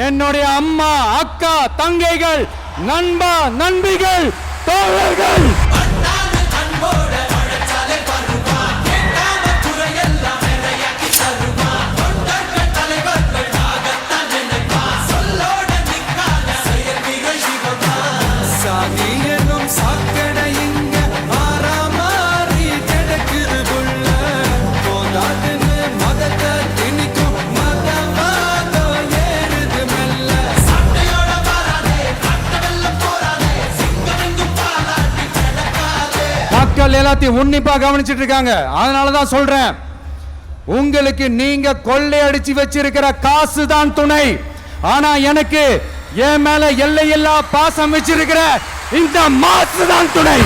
என்னுடைய அம்மா, அக்கா, தங்கைகள், நண்பா, நண்பிகள், தோழர்கள், மக்கள் எல்லாத்தையும் உன்னிப்பா கவனிச்சிட்டு இருக்காங்க. அதனாலதான் சொல்றேன், உங்களுக்கு நீங்க கொள்ளையடிச்சு வச்சிருக்கிற காசு தான் துணை. ஆனா எனக்கு என் மேல எல்லையில்லா பாசம் வச்சிருக்கிற இந்த மாசு தான் துணை.